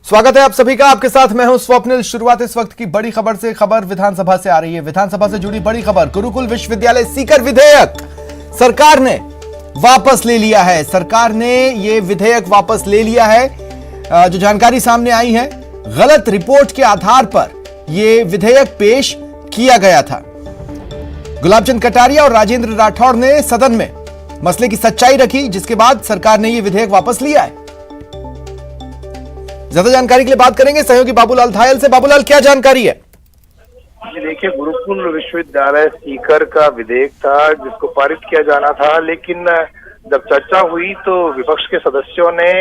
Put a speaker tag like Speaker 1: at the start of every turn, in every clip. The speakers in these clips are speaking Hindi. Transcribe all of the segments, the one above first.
Speaker 1: स्वागत है आप सभी का। आपके साथ मैं हूं स्वप्निल। शुरुआत इस वक्त की बड़ी खबर से। खबर विधानसभा से आ रही है। विधानसभा से जुड़ी बड़ी खबर, गुरुकुल विश्वविद्यालय सीकर विधेयक सरकार ने वापस ले लिया है। सरकार ने यह विधेयक वापस ले लिया है। जो जानकारी सामने आई है, गलत रिपोर्ट के आधार पर यह विधेयक पेश किया गया था। गुलाबचंद कटारिया और राजेंद्र राठौड़ ने सदन में मसले की सच्चाई रखी, जिसके बाद सरकार ने यह विधेयक वापस लिया है। ज्यादा जानकारी के लिए बात करेंगे सहयोगी बाबूलाल धायल से। बाबूलाल, क्या जानकारी है?
Speaker 2: देखिए, गुरुकुल विश्वविद्यालय सीकर का विधेयक था जिसको पारित किया जाना था, लेकिन जब चर्चा हुई तो विपक्ष के सदस्यों ने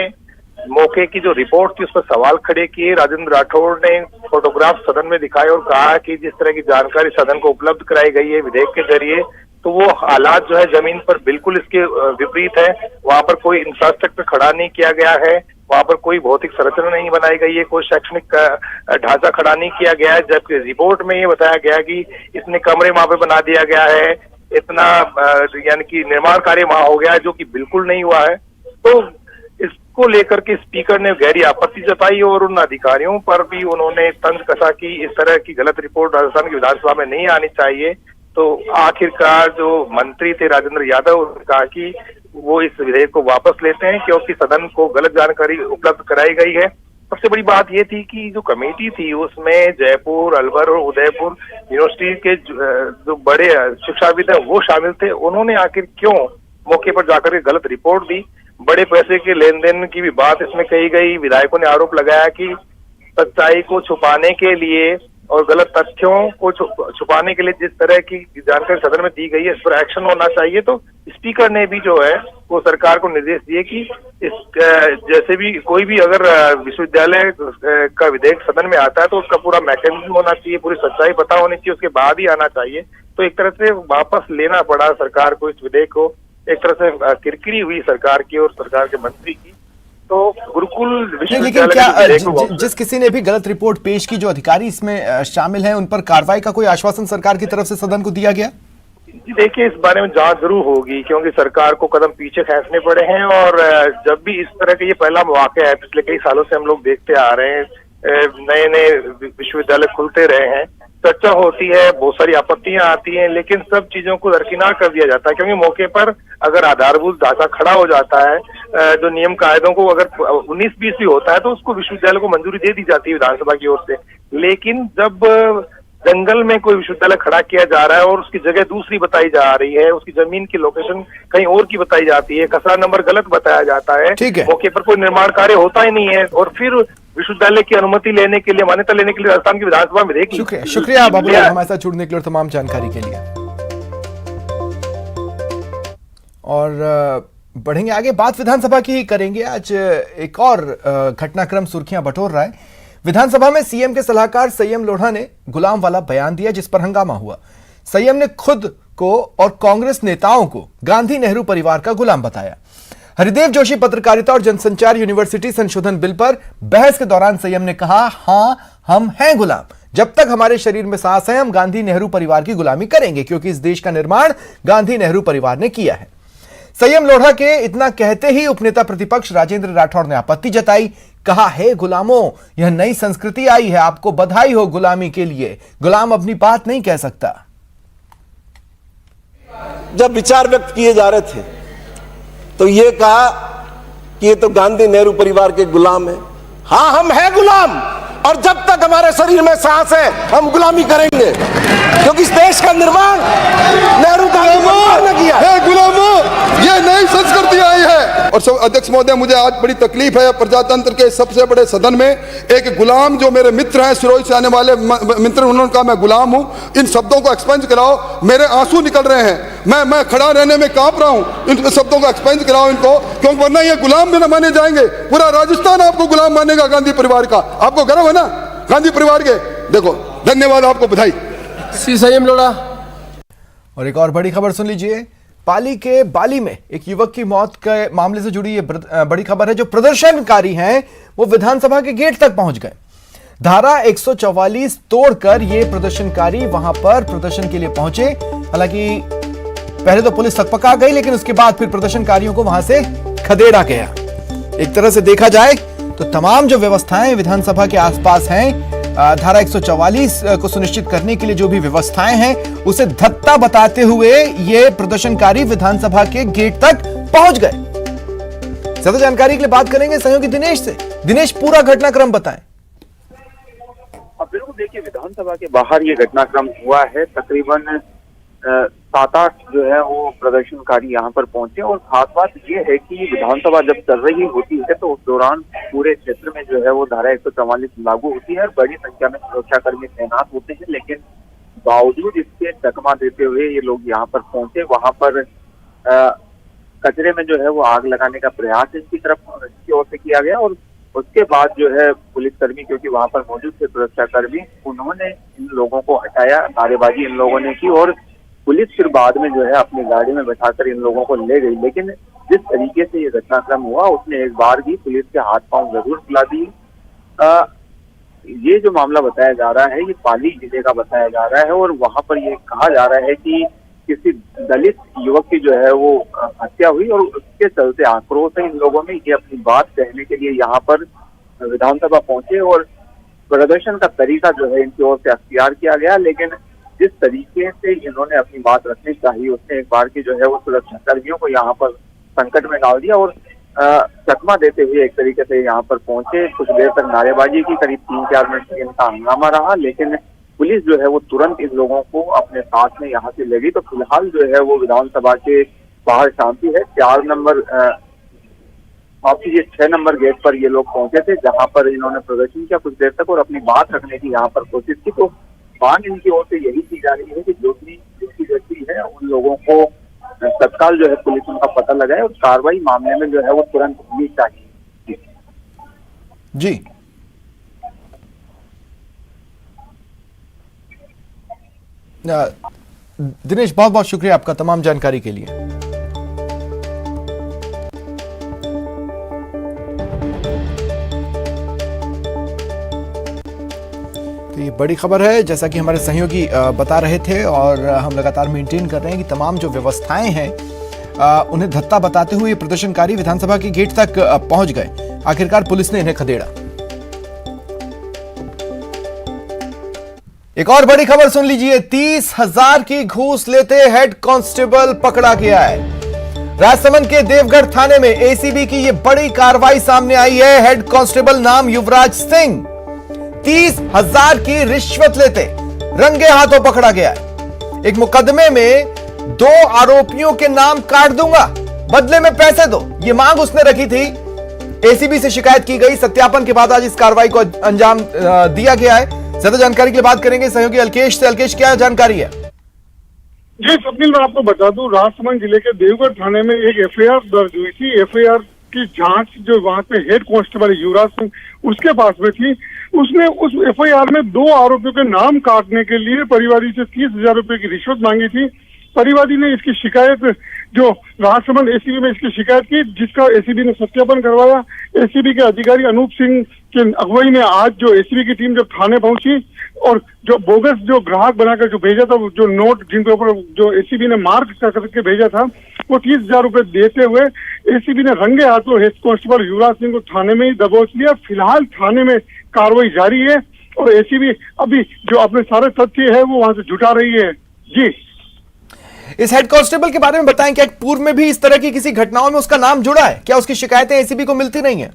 Speaker 2: मौके की जो रिपोर्ट थी उस पर सवाल खड़े किए। राजेंद्र राठौड़ ने फोटोग्राफ सदन में दिखाए और कहा कि जिस तरह की जानकारी सदन को उपलब्ध कराई गई है विधेयक के जरिए, तो वो हालात जो है जमीन पर बिल्कुल इसके विपरीत है। वहां पर कोई इंफ्रास्ट्रक्चर खड़ा नहीं किया गया है, वहां पर कोई भौतिक संरचना नहीं बनाई गई है, कोई शैक्षणिक ढांचा खड़ा नहीं किया गया है। जबकि रिपोर्ट में ये बताया गया कि इतने कमरे वहां पे बना दिया गया है, इतना यानी कि निर्माण कार्य वहां हो गया है, जो कि बिल्कुल नहीं हुआ है। तो इसको लेकर के स्पीकर ने गहरी आपत्ति जताई और उन अधिकारियों पर भी उन्होंने तंज कसा कि इस तरह की गलत रिपोर्ट राजस्थान की विधानसभा में नहीं आनी चाहिए। तो आखिरकार जो मंत्री थे राजेंद्र यादव, उन्होंने कहा कि वो इस विधेयक को वापस लेते हैं क्योंकि सदन को गलत जानकारी उपलब्ध कराई गई है। सबसे बड़ी बात ये थी कि जो कमेटी थी उसमें जयपुर, अलवर और उदयपुर यूनिवर्सिटी के जो बड़े शिक्षाविद हैं वो शामिल थे। उन्होंने आखिर क्यों मौके पर जाकर के गलत रिपोर्ट दी? बड़े पैसे के लेन देन की भी बात इसमें कही गई। विधायकों ने आरोप लगाया कि सच्चाई को छुपाने के लिए और गलत तथ्यों को छुपाने के लिए जिस तरह की जानकारी सदन में दी गई है, इस पर एक्शन होना चाहिए। तो स्पीकर ने भी जो है वो सरकार को निर्देश दिए कि इस जैसे भी कोई भी अगर विश्वविद्यालय का विधेयक सदन में आता है तो उसका पूरा मैकेनिज्म होना चाहिए, पूरी सच्चाई पता होनी चाहिए, उसके बाद ही आना चाहिए। तो एक तरह से वापस लेना पड़ा सरकार को इस विधेयक को। एक तरह से किरकिरी हुई सरकार की और सरकार के मंत्री की। तो गुरुकुल
Speaker 1: लेकिन क्या जिस किसी ने भी गलत रिपोर्ट पेश की, जो अधिकारी इसमें शामिल हैं, उन पर कार्रवाई का कोई आश्वासन सरकार की तरफ से सदन को दिया गया?
Speaker 2: देखिए, इस बारे में जांच जरूर होगी क्योंकि सरकार को कदम पीछे खींचने पड़े हैं। और जब भी इस तरह का ये पहला वाकया है, पिछले कई सालों से हम लोग देखते आ रहे हैं, नए नए विश्वविद्यालय खुलते रहे हैं, चर्चा होती है, बहुत सारी आपत्तियां आती हैं, लेकिन सब चीजों को दरकिनार कर दिया जाता है क्योंकि मौके पर अगर आधारभूत ढांचा खड़ा हो जाता है, जो नियम कायदों को अगर 19-20 भी होता है तो उसको विश्वविद्यालय को मंजूरी दे दी जाती है विधानसभा की ओर से। लेकिन जब जंगल में कोई विश्वविद्यालय खड़ा किया जा रहा है और उसकी जगह दूसरी बताई जा रही है, उसकी जमीन की लोकेशन कहीं और की बताई जाती है, खसरा नंबर गलत बताया जाता है, मौके पर कोई निर्माण कार्य होता ही नहीं है, और फिर विश्वविद्यालय की अनुमति लेने के लिए, मान्यता लेने के लिए राजस्थान की विधानसभा में देखिए।
Speaker 1: शुक्रिया बाबूलाल हमारे साथ जुड़ने के लिए और तमाम जानकारी के लिए। और बढ़ेंगे आगे, बात विधानसभा की ही करेंगे। आज एक और घटनाक्रम सुर्खियां बटोर रहा है। विधानसभा में सीएम के सलाहकार संयम लोढ़ा ने गुलाम वाला बयान दिया, जिस पर हंगामा हुआ। संयम ने खुद को और कांग्रेस नेताओं को गांधी नेहरू परिवार का गुलाम बताया। हरिदेव जोशी पत्रकारिता और जनसंचार यूनिवर्सिटी संशोधन बिल पर बहस के दौरान संयम ने कहा, हां हम हैं गुलाम, जब तक हमारे शरीर में सांस है हम गांधी नेहरू परिवार की गुलामी करेंगे क्योंकि इस देश का निर्माण गांधी नेहरू परिवार ने किया है। संयम लोढ़ा के इतना कहते ही उपनेता प्रतिपक्ष राजेंद्र राठौड़ ने आपत्ति जताई। कहा, हे गुलामों, यह नई संस्कृति आई है, आपको बधाई हो गुलामी के लिए, गुलाम अपनी बात नहीं कह सकता।
Speaker 3: जब विचार व्यक्त किए जा रहे थे तो यह कहा कि ये तो गांधी नेहरू परिवार के गुलाम है। हां हम हैं गुलाम, और जब तक हमारे शरीर में सांस है हम गुलामी करेंगे क्योंकि इस देश का निर्माण नेहरू का ने किया है।
Speaker 4: गुलामों, ये नई संस्कृति आई है। और सब अध्यक्ष महोदय, मुझे आज बड़ी तकलीफ है, प्रजातंत्र के सबसे बड़े सदन में एक गुलाम, जो मेरे मित्र हैं, सिरोही से आने वाले मित्र, उन्होंने कहा मैं गुलाम हूं। इन शब्दों को एक्सपेंज कराओ, मेरे आंसू निकल रहे हैं, मैं खड़ा रहने में कांप रहा हूं। इन शब्दों को एक्सपेंज कराओ इनको, क्योंकि वरना ये गुलाम भी न माने जाएंगे। पूरा राजस्थान आपको गुलाम मानेगा गांधी परिवार का। आपको गर्व है ना गांधी परिवार के? देखो, धन्यवाद, आपको बधाई।
Speaker 1: श्री संयम लोढ़ा। और एक और बड़ी खबर सुन लीजिए। पाली के बाली में एक युवक की मौत के मामले से जुड़ी ये बड़ी खबर है। जो प्रदर्शनकारी हैं वो विधानसभा के गेट तक पहुंच गए। धारा 144 तोड़कर ये प्रदर्शनकारी वहां पर प्रदर्शन के लिए पहुंचे। हालांकि पहले तो पुलिस थकपका गई, लेकिन उसके बाद फिर प्रदर्शनकारियों को वहां से खदेड़ा गया। एक तरह से देखा जाए तो तमाम जो व्यवस्थाएं विधानसभा के आसपास हैं, धारा 144 को सुनिश्चित करने के लिए जो भी व्यवस्थाएं हैं, उसे धत्ता बताते हुए ये प्रदर्शनकारी विधानसभा के गेट तक पहुंच गए। ज्यादा जानकारी के लिए बात करेंगे सहयोगी दिनेश से। दिनेश, पूरा घटनाक्रम बताएं।
Speaker 5: बिल्कुल, देखिए, विधानसभा के बाहर ये घटनाक्रम हुआ है। तकरीबन 7-8 जो है वो प्रदर्शनकारी यहाँ पर पहुंचे, और खास बात ये है कि विधानसभा जब चल रही होती है तो उस दौरान पूरे क्षेत्र में जो है वो धारा 144 लागू होती है और बड़ी संख्या में सुरक्षाकर्मी तैनात होते हैं। लेकिन बावजूद इसके चकमा देते हुए ये लोग यहाँ पर पहुंचे। वहां पर कचरे में जो है वो आग लगाने का प्रयास इनकी ओर से किया गया, और उसके बाद जो है पुलिसकर्मी, क्योंकि वहां पर मौजूद थे सुरक्षाकर्मी, उन्होंने इन लोगों को हटाया। नारेबाजी इन लोगों ने की और पुलिस फिर बाद में जो है अपनी गाड़ी में बैठाकर इन लोगों को ले गई। लेकिन जिस तरीके से ये घटनाक्रम हुआ, उसने एक बार भी पुलिस के हाथ पांव जरूर फुला दिए। ये जो मामला बताया जा रहा है, ये पाली जिले का बताया जा रहा है, और वहां पर ये कहा जा रहा है कि किसी दलित युवक की जो है वो हत्या हुई, और उसके चलते आक्रोश है इन लोगों में। ये अपनी बात कहने के लिए यहाँ पर विधानसभा पहुंचे, और प्रदर्शन का तरीका जो है इनकी ओर से अख्तियार किया गया। लेकिन जिस तरीके से इन्होंने अपनी बात रखनी चाहिए, उसने एक बार की जो है वो सुरक्षा कर्मियों को यहाँ पर संकट में डाल दिया, और चकमा देते हुए एक तरीके से यहाँ पर पहुंचे। कुछ देर तक नारेबाजी की, करीब 3-4 मिनट तक इनका हंगामा रहा, लेकिन पुलिस जो है वो तुरंत इन लोगों को अपने साथ में यहाँ से ले गई। तो फिलहाल जो है वो विधानसभा के बाहर शांति है। 6 नंबर गेट पर ये लोग पहुंचे थे, जहां पर इन्होंने प्रदर्शन किया कुछ देर तक और अपनी बात रखने की यहाँ पर कोशिश की। तो मांग इनकी ओर से यही की जा रही है कि जो भी व्यक्ति है उन लोगों को तत्काल जो है पुलिस उनका पता लगाए, और कार्रवाई मामले में जो है वो तुरंत होनी चाहिए।
Speaker 1: जी, दिनेश, बहुत बहुत शुक्रिया आपका तमाम जानकारी के लिए। तो ये बड़ी खबर है, जैसा कि हमारे सहयोगी बता रहे थे, और हम लगातार मेंटेन कर रहे हैं कि तमाम जो व्यवस्थाएं हैं उन्हें धत्ता बताते हुए प्रदर्शनकारी विधानसभा के गेट तक पहुंच गए। आखिरकार पुलिस ने इन्हें खदेड़ा। एक और बड़ी खबर सुन लीजिए। 30,000 की घूस लेते हेड कांस्टेबल पकड़ा गया है। राजसमंद के देवगढ़ थाने में एसीबी की यह बड़ी कार्रवाई सामने आई है। हेड कांस्टेबल नाम युवराज सिंह 30,000 की रिश्वत लेते रंगे हाथों पकड़ा गया है। एक मुकदमे में 2 आरोपियों के नाम काट दूंगा, बदले में पैसे दो, यह मांग उसने रखी थी। एसीबी से शिकायत की गई। सत्यापन के बाद आज इस कार्रवाई को अंजाम दिया गया है। ज्यादा जानकारी के लिए बात करेंगे सहयोगी अल्केश से। अल्केश, क्या जानकारी है?
Speaker 6: जी स्वप्निल, मैं आपको बता दूं, राजसमंद जिले के देवगढ़ थाने में एक एफआईआर दर्ज हुई थी। एफआईआर की जांच जो वहां पे हेड कांस्टेबल युवराज सिंह उसके पास में थी। उसने उस एफआईआर में 2 आरोपियों के नाम काटने के लिए परिवादी से 30,000 रुपए की रिश्वत मांगी थी। परिवादी ने इसकी शिकायत जो राजसमंद एसीबी में इसकी शिकायत की, जिसका एसीबी ने सत्यापन करवाया। एसीबी के अधिकारी अनूप सिंह की अगुवाई में आज जो एसीबी की टीम जब थाने पहुंची, और जो बोगस जो ग्राहक बनाकर जो भेजा था, जो नोट जिनके ऊपर जो एसीबी ने मार्क करके भेजा था, वो 30,000 रुपए देते हुए एसीबी ने रंगे हाथों हेड कांस्टेबल युवराज सिंह को थाने में ही दबोच लिया। फिलहाल थाने में कार्रवाई जारी है, और एसीबी अभी जो अपने सारे तथ्य है वो वहां से जुटा रही है। जी,
Speaker 1: इस हेड कांस्टेबल के बारे में बताएं, क्या पूर्व में भी इस तरह की किसी घटनाओं में उसका नाम जुड़ा है? क्या उसकी शिकायतें एसीबी को मिलती नहीं है?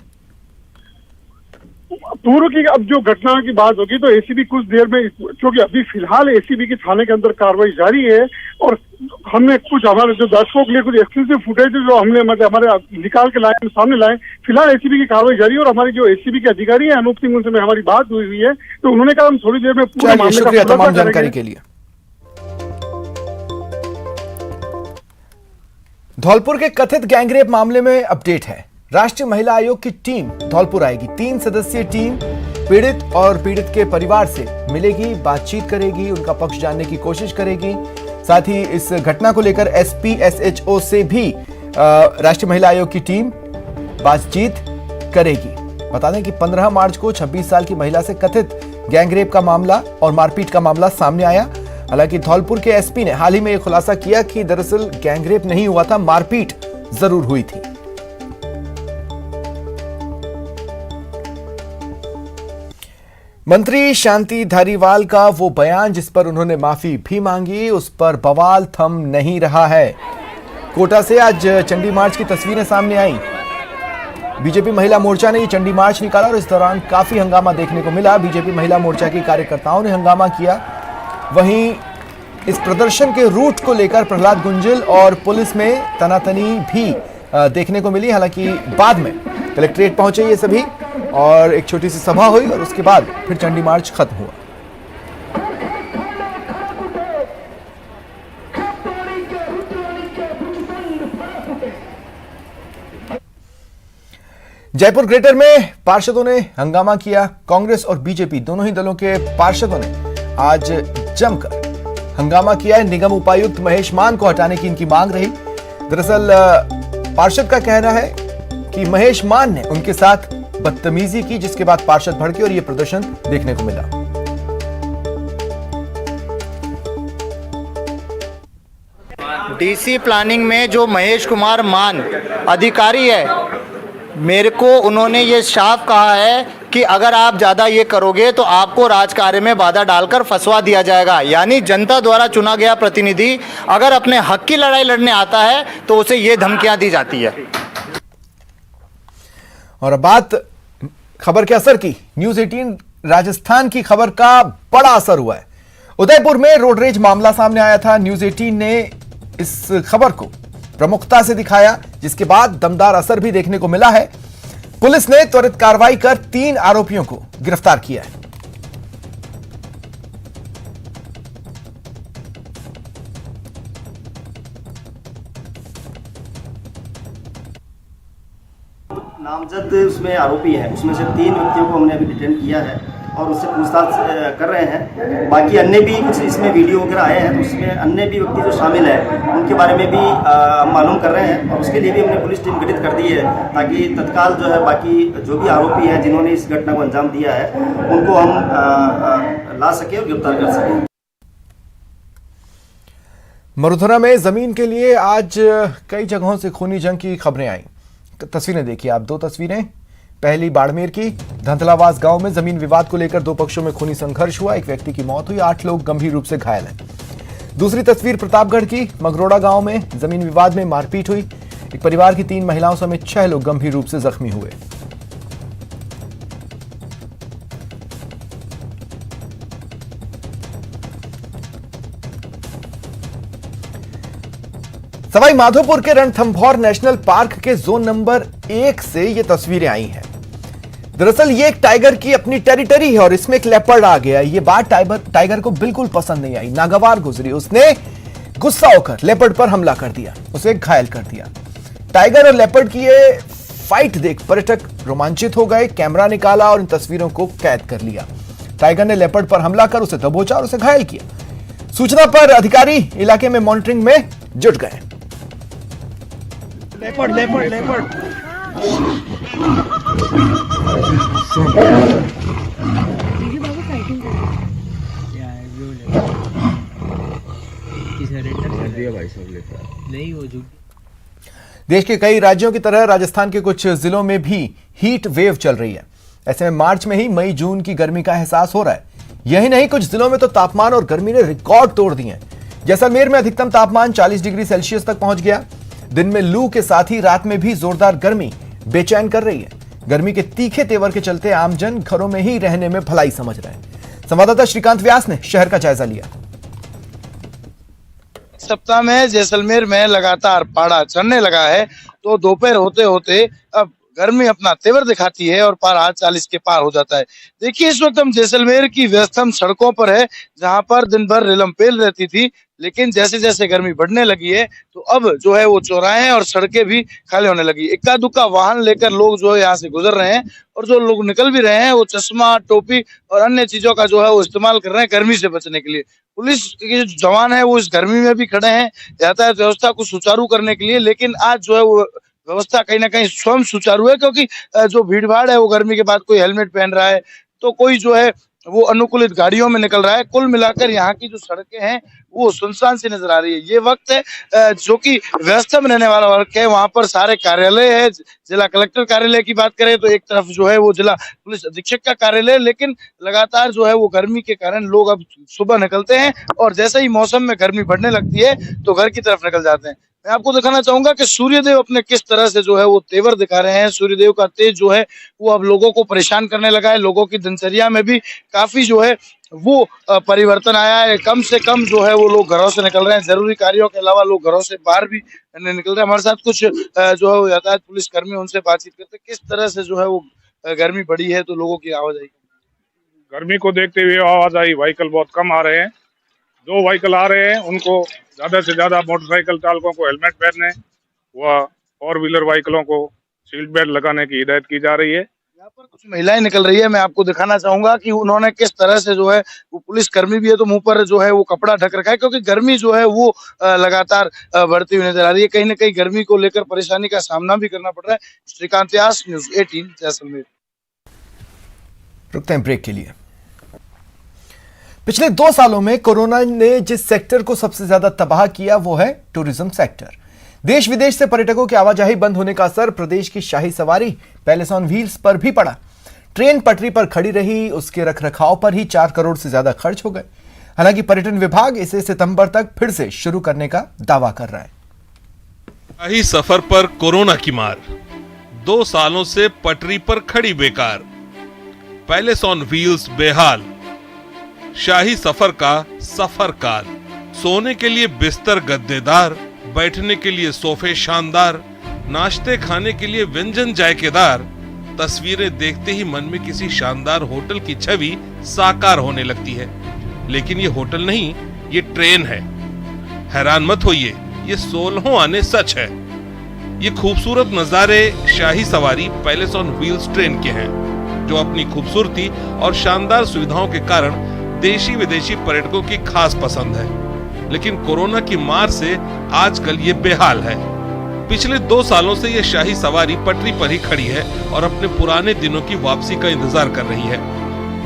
Speaker 6: पूर्व की अब जो घटना की बात होगी तो एसीबी कुछ देर में, क्योंकि अभी फिलहाल एसीबी की थाने के अंदर कार्रवाई जारी है, और हमने कुछ हमारे जो दर्शकों के लिए कुछ एक्सक्लूसिव फुटेज जो हमने मतलब हमारे निकाल के लाए, सामने लाए। फिलहाल एसीबी की कार्रवाई जारी है, और हमारी जो एसीबी के अधिकारी हैं अनूप सिंह, उनसे हमारी बात हुई है, तो उन्होंने कहा हम थोड़ी देर में पूरे मामले का
Speaker 1: तमाम जानकारी के लिए। धौलपुर के कथित गैंगरेप मामले में अपडेट है। राष्ट्रीय महिला आयोग की टीम धौलपुर आएगी। 3 सदस्यीय टीम पीड़ित और पीड़ित के परिवार से मिलेगी, बातचीत करेगी, उनका पक्ष जानने की कोशिश करेगी। साथ ही इस घटना को लेकर एसपी एसएचओ से भी राष्ट्रीय महिला आयोग की टीम बातचीत करेगी। बता दें कि 15 मार्च को 26 साल की महिला से कथित गैंगरेप का मामला और मारपीट का मामला सामने आया। हालांकि धौलपुर के एसपी ने हाल ही में यह खुलासा किया कि दरअसल गैंगरेप नहीं हुआ था, मारपीट जरूर हुई थी। मंत्री शांति धारीवाल का वो बयान जिस पर उन्होंने माफी भी मांगी, उस पर बवाल थम नहीं रहा है। कोटा से आज चंडी मार्च की तस्वीरें सामने आई। बीजेपी महिला मोर्चा ने ये चंडी मार्च निकाला और इस दौरान काफी हंगामा देखने को मिला। बीजेपी महिला मोर्चा के कार्यकर्ताओं ने हंगामा किया। वहीं इस प्रदर्शन के रूट को लेकर प्रहलाद गुंजिल और पुलिस में तनातनी भी देखने को मिली। हालांकि बाद में कलेक्ट्रेट पहुंचे ये सभी और एक छोटी सी सभा हुई और उसके बाद फिर चंडी मार्च खत्म हुआ। जयपुर ग्रेटर में पार्षदों ने हंगामा किया। कांग्रेस और बीजेपी दोनों ही दलों के पार्षदों ने आज जमकर हंगामा किया है। निगम उपायुक्त महेश मान को हटाने की इनकी मांग रही। दरअसल पार्षद का कहना है कि महेश मान ने उनके साथ बदतमीजी की, जिसके बाद पार्षद भड़के और यह प्रदर्शन देखने को मिला।
Speaker 7: डीसी प्लानिंग में जो महेश कुमार मान अधिकारी है, मेरे को उन्होंने ये साफ कहा है कि अगर आप ज़्यादा ये करोगे तो आपको राजकार्य में बाधा डालकर फंसवा दिया जाएगा। यानी जनता द्वारा चुना गया प्रतिनिधि अगर अपने हक की लड़ाई लड़ने आता है तो उसे ये धमकियां दी जाती है।
Speaker 1: और अब बात खबर के असर की। न्यूज 18 राजस्थान की खबर का बड़ा असर हुआ है। उदयपुर में रोड रेज मामला सामने आया था। न्यूज 18 ने इस खबर को प्रमुखता से दिखाया, जिसके बाद दमदार असर भी देखने को मिला है। पुलिस ने त्वरित कार्रवाई कर 3 आरोपियों को गिरफ्तार किया है।
Speaker 8: नामजद उसमें आरोपी है, उसमें से 3 व्यक्तियों को हमने अभी डिटेन किया है और उससे पूछताछ कर रहे हैं। बाकी अन्य भी कुछ इसमें वीडियो वगैरह आए हैं तो उसमें अन्य भी व्यक्ति जो शामिल है उनके बारे में भी मालूम कर रहे हैं और उसके लिए भी हमने पुलिस टीम गठित कर दी है ताकि तत्काल जो है बाकी जो भी आरोपी हैं जिन्होंने इस घटना को अंजाम दिया है उनको हम ला सके और गिरफ्तार कर सकें।
Speaker 1: मरुधरा में जमीन के लिए आज कई जगहों से खूनी जंग की खबरें आई। तस्वीरें देखिए आप, 2 तस्वीरें। पहली बाड़मेर की धंतलावास गांव में जमीन विवाद को लेकर 2 पक्षों में खूनी संघर्ष हुआ। एक व्यक्ति की मौत हुई, 8 लोग गंभीर रूप से घायल हैं। दूसरी तस्वीर प्रतापगढ़ की मगरोड़ा गांव में जमीन विवाद में मारपीट हुई। एक परिवार की 3 महिलाओं समेत 6 लोग गंभीर रूप से जख्मी हुए। सवाई माधोपुर के रणथंभौर नेशनल पार्क के जोन नंबर 1 से ये तस्वीरें आई हैं। दरअसल ये एक टाइगर की अपनी टेरिटरी है और इसमें एक लेपर्ड आ गया। ये बात टाइगर को बिल्कुल पसंद नहीं आई, नागवार गुजरी। उसने गुस्सा होकर लेपर्ड पर हमला कर दिया, उसे घायल कर दिया। टाइगर और लेपर्ड की ये फाइट देख पर्यटक रोमांचित हो गए, कैमरा निकाला और इन तस्वीरों को कैद कर लिया। टाइगर ने लेपर्ड पर हमला कर उसे दबोचा और उसे घायल किया। सूचना पर अधिकारी इलाके में मॉनिटरिंग में जुट गए।
Speaker 7: लेपर्ड लेपर्ड लेपर्ड
Speaker 1: देश के कई राज्यों की तरह राजस्थान के कुछ जिलों में भी हीट वेव चल रही है। ऐसे में मार्च में ही मई जून की गर्मी का एहसास हो रहा है। यही नहीं, कुछ जिलों में तो तापमान और गर्मी ने रिकॉर्ड तोड़ दिए हैं। जैसलमेर में अधिकतम तापमान 40 डिग्री सेल्सियस तक पहुंच गया। दिन में लू के साथ ही रात में भी जोरदार गर्मी बेचैन कर रही है। गर्मी के तीखे तेवर के चलते आमजन घरों में ही रहने में भलाई समझ रहे हैं। संवाददाता श्रीकांत व्यास ने शहर का जायजा लिया।
Speaker 9: सप्ताह में जैसलमेर में लगातार पारा चढ़ने लगा है तो दोपहर होते होते अब गर्मी अपना तेवर दिखाती है और पारा 40 के पार हो जाता है। देखिए इस वक्त हम जैसलमेर की व्यस्तम सड़कों पर है जहां पर दिन भर रेलमपेल रहती थी, लेकिन जैसे जैसे गर्मी बढ़ने लगी है तो अब जो है वो चौराहे और सड़कें भी खाली होने लगी। इक्का दुक्का वाहन लेकर लोग जो है यहाँ से गुजर रहे हैं और जो लोग निकल भी रहे हैं वो चश्मा, टोपी और अन्य चीजों का जो है वो इस्तेमाल कर रहे हैं गर्मी से बचने के लिए। पुलिस के जो जवान है वो इस गर्मी में भी खड़े हैं यातायात व्यवस्था को सुचारू करने के लिए, लेकिन आज जो है वो व्यवस्था कहीं ना कहीं स्वयं सुचारू है क्योंकि जो भीड़ भाड़ है वो गर्मी के बाद कोई हेलमेट पहन रहा है तो कोई जो है वो अनुकूलित गाड़ियों में निकल रहा है। कुल मिलाकर यहाँ की जो सड़कें हैं वो सुनसान सी नजर आ रही है। ये वक्त है जो कि व्यवस्था में रहने वाला वक्त है। वहां पर सारे कार्यालय है। जिला कलेक्टर कार्यालय की बात करें तो एक तरफ जो है वो जिला पुलिस अधीक्षक का कार्यालय, लेकिन लगातार जो है वो गर्मी के कारण लोग अब सुबह निकलते हैं और जैसे ही मौसम में गर्मी बढ़ने लगती है तो घर की तरफ निकल जाते हैं। मैं आपको दिखाना चाहूंगा कि सूर्यदेव अपने किस तरह से जो है वो तेवर दिखा रहे हैं। सूर्यदेव का तेज जो है वो अब लोगों को परेशान करने लगा है। लोगों की दिनचर्या में भी काफी जो है वो परिवर्तन आया है। कम से कम जो है वो लोग घरों से निकल रहे हैं। जरूरी कार्यों के अलावा लोग घरों से बाहर भी निकल रहे हैं। हमारे साथ कुछ जो है वो यातायात पुलिस कर्मी, उनसे बातचीत करते हैं किस तरह से जो है वो गर्मी बढ़ी है तो लोगों की आवाजाही।
Speaker 10: गर्मी को देखते हुए आवाजाही व्हीकल बहुत कम आ रहे हैं। जो व्हीकल आ रहे हैं उनको ज्यादा से ज्यादा मोटरसाइकिल चालकों को हेलमेट पहनने व फोर व्हीलर व्हीकलों को सीट बेल्ट लगाने की हिदायत की जा रही है।
Speaker 9: यहाँ पर कुछ महिलाएं निकल रही है। मैं आपको दिखाना चाहूंगा कि उन्होंने किस तरह से जो है वो पुलिस कर्मी भी है तो मुंह पर जो है वो कपड़ा ढक रखा है, क्योंकि गर्मी जो है वो लगातार बढ़ती हुई नजर आ रही है। कहीं ना कहीं गर्मी को लेकर परेशानी का सामना भी करना पड़ रहा है। श्रीकांत व्यास, न्यूज़ 18 जैसलमेर।
Speaker 1: रुकते हैं ब्रेक के लिए। पिछले 2 सालों में कोरोना ने जिस सेक्टर को सबसे ज्यादा तबाह किया वो है टूरिज्म सेक्टर। देश विदेश से पर्यटकों की आवाजाही बंद होने का असर प्रदेश की शाही सवारी पैलेस ऑन व्हील्स पर भी पड़ा। ट्रेन पटरी पर खड़ी रही, उसके रखरखाव पर ही 4 करोड़ से ज्यादा खर्च हो गए। हालांकि पर्यटन विभाग इसे सितंबर तक फिर से शुरू करने का दावा कर रहा है।
Speaker 11: शाही सफर पर कोरोना की मार, 2 सालों से पटरी पर खड़ी बेकार, पैलेस ऑन व्हील्स बेहाल, शाही सफर का सफर काल, सोने के लिए बिस्तर गद्देदार, बैठने के लिए सोफे शानदार, नाश्ते खाने के लिए व्यंजन जायकेदार, तस्वीरें देखते ही मन में किसी शानदार होटल की छवि साकार होने लगती है। लेकिन ये होटल नहीं, ये ट्रेन है। हैरान मत होइए, ये 16 आने सच है। ये खूबसूरत नजारे शाही सवारी पैलेस ऑन व्हील्स ट्रेन के हैं, जो अपनी खूबसूरती और शानदार सुविधाओं के कारण देशी विदेशी पर्यटकों की खास पसंद है। लेकिन कोरोना की मार से आजकल ये बेहाल है। पिछले 2 सालों से ये शाही सवारी पटरी पर ही खड़ी है और अपने पुराने दिनों की वापसी का इंतजार कर रही है।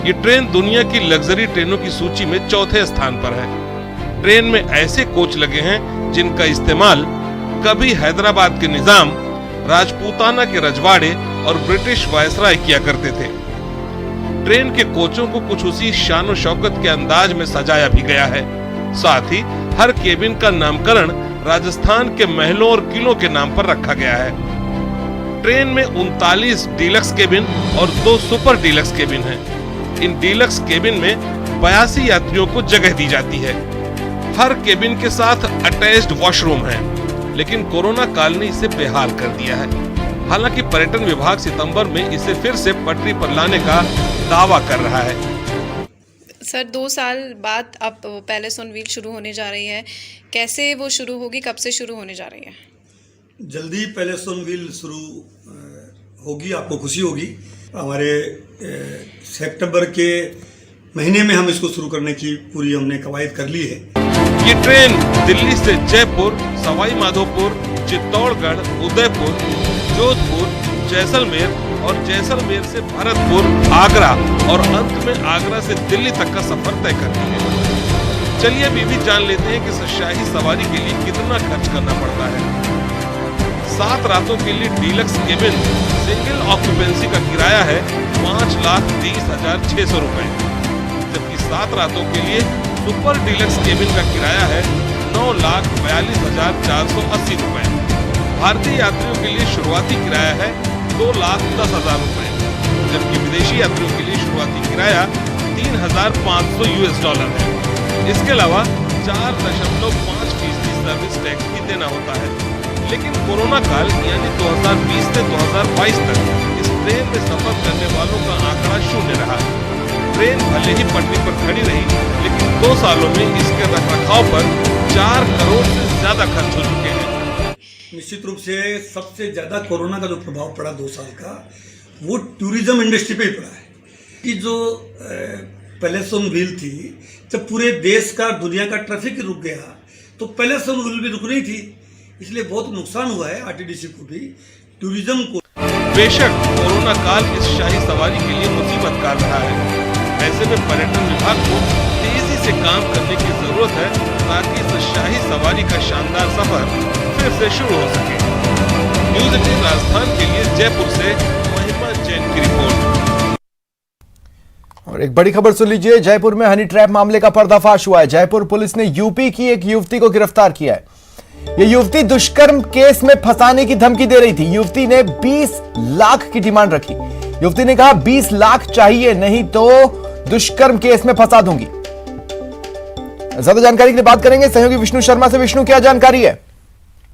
Speaker 11: ये ट्रेन दुनिया की लग्जरी ट्रेनों की सूची में 4थे स्थान पर है। ट्रेन में ऐसे कोच लगे हैं जिनका इस्तेमाल कभी हैदराबाद के निजाम, राजपूताना के रजवाड़े और ब्रिटिश वायसराय किया करते थे। ट्रेन के कोचों को कुछ उसी शान और शौकत के अंदाज में सजाया भी गया है। साथ ही हर केबिन का नामकरण राजस्थान के महलों और किलों के नाम पर रखा गया है। ट्रेन में 39 डीलक्स केबिन और 2 सुपर डीलक्स केबिन हैं। इन डीलक्स केबिन में 82 यात्रियों को जगह दी जाती है। हर केबिन के साथ अटैच्ड वॉशरूम है, लेकिन कोरोना काल ने इसे बेहाल कर दिया है। हालांकि पर्यटन विभाग सितंबर में इसे फिर से पटरी पर लाने का दावा कर रहा है।
Speaker 12: सर, 2 साल बाद अब पैलेस ऑन व्हील शुरू होने जा रही है। कैसे वो शुरू होगी, कब से शुरू होने जा रही है?
Speaker 13: जल्दी पैलेस ऑन व्हील शुरू होगी, आपको खुशी होगी। हमारे सितंबर के महीने में हम इसको शुरू करने की पूरी हमने कवायद कर ली है।
Speaker 11: ये ट्रेन दिल्ली से जयपुर, सवाई माधोपुर, चित्तौड़गढ़, उदयपुर, जोधपुर, जैसलमेर और जैसलमेर से भरतपुर, आगरा और अंत में आगरा से दिल्ली तक का सफर तय करती है। चलिए अभी भी जान लेते हैं कि शाही सवारी के लिए कितना खर्च करना पड़ता है। 7 रातों के लिए डीलक्स केबिन सिंगल ऑक्यूपेंसी का किराया है 5,30,600 रुपए, जबकि 7 रातों के लिए सुपर डीलक्स केबिन का किराया है 9,42,480 रुपए। भारतीय यात्रियों के लिए शुरुआती किराया है 2,10,000 रुपए, जबकि विदेशी यात्रियों के लिए शुरुआती किराया $3,500 है। इसके अलावा 4.5% सर्विस टैक्स भी देना होता है। लेकिन कोरोना काल यानी 2020 से 2022 तक इस ट्रेन में सफर करने वालों का आंकड़ा 0 रहा। ट्रेन भले ही पटरी पर खड़ी रही, लेकिन 2 सालों में इसके रखरखाव पर 4 करोड़ से ज्यादा खर्च हो चुके हैं।
Speaker 13: निश्चित रूप से सबसे ज्यादा कोरोना का जो प्रभाव पड़ा 2 साल का, वो टूरिज्म इंडस्ट्री पे ही पड़ा है। कि जो पैलेस ऑन व्हील थी, जब पूरे देश का दुनिया का ट्रैफिक रुक गया तो पैलेस ऑन व्हील भी रुक रही थी, इसलिए बहुत नुकसान हुआ है आरटीडीसी को भी, टूरिज्म को।
Speaker 11: बेशक कोरोना काल इस शाही सवारी के लिए मुसीबत काल रहा है। ऐसे में पर्यटन विभाग को तेजी से काम करने की जरूरत है ताकि इस शाही सवारी का शानदार सफर फिर से शुरू हो सके। न्यूज़ 18 राजस्थान के लिए जयपुर से महिमा जैन की रिपोर्ट।
Speaker 1: और एक बड़ी खबर सुन लीजिए, जयपुर में हनी ट्रैप मामले का पर्दाफाश हुआ है। जयपुर पुलिस ने यूपी की एक युवती को गिरफ्तार किया है। ये युवती दुष्कर्म केस में फंसाने की धमकी दे रही थी। युवती ने 20 लाख की डिमांड रखी। युवती ने कहा 20 लाख चाहिए, नहीं तो दुष्कर्म केस में फंसा दूंगी। ज्यादा जानकारी के लिए बात करेंगे सहयोगी विष्णु शर्मा से। विष्णु, क्या जानकारी है?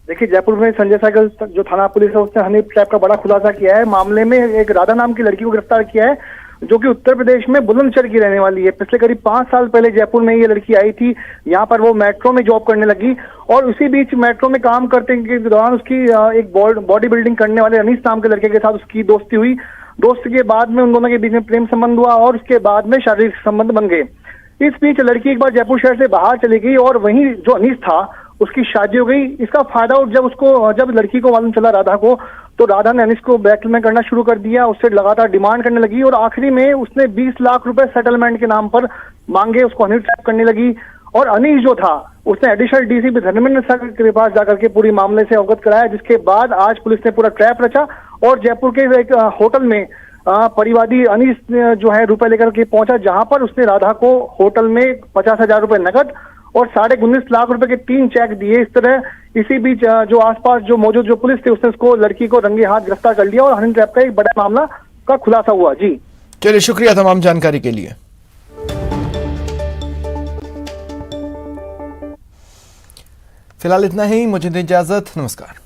Speaker 14: देखिए, जयपुर में संजय साइकिल जो थाना पुलिस है उसने हनी ट्रैप का बड़ा खुलासा किया है। मामले में एक राधा नाम की लड़की को गिरफ्तार किया है जो कि उत्तर प्रदेश में बुलंदशहर की रहने वाली है। पिछले करीब 5 साल पहले जयपुर में ये लड़की आई थी। यहाँ पर वो मेट्रो में जॉब करने लगी और उसी बीच मेट्रो में काम करते के दौरान उसकी एक बॉडी बिल्डिंग करने वाले अनीस नाम के लड़के के साथ उसकी दोस्ती हुई। दोस्ती के बाद में उन दोनों के बीच में प्रेम संबंध हुआ और उसके बाद में शारीरिक संबंध बन गए। इस बीच लड़की एक बार जयपुर शहर से बाहर चली गई और वहीं जो अनीस था उसकी शादी हो गई। इसका फायदा जब लड़की को मालूम चला राधा को, तो राधा ने अनीस को ब्लैकमेल करना शुरू कर दिया। उससे लगातार डिमांड करने लगी और आखिरी में उसने 20 लाख रुपए सेटलमेंट के नाम पर मांगे। उसको हनी ट्रैप करने लगी और अनीस जो था उसने एडिशनल डीसीपी धर्मेंद्र सागर के पास जाकर के पूरी मामले से अवगत कराया, जिसके बाद आज पुलिस ने पूरा ट्रैप रचा और जयपुर के एक होटल में परिवादी अनीस जो है रुपए लेकर के पहुंचा, जहां पर उसने राधा को होटल में 50,000 रुपए नकद और 19.5 लाख रुपए के 3 चेक दिए। इस तरह इसी बीच जो आसपास जो मौजूद जो पुलिस थी उसने उसको लड़की को रंगे हाथ गिरफ्तार कर लिया और हनी ट्रैप का एक बड़ा मामला का खुलासा हुआ। जी
Speaker 1: चलिए, शुक्रिया तमाम जानकारी के लिए। फिलहाल इतना ही, मुझे दीजिए इजाजत, नमस्कार।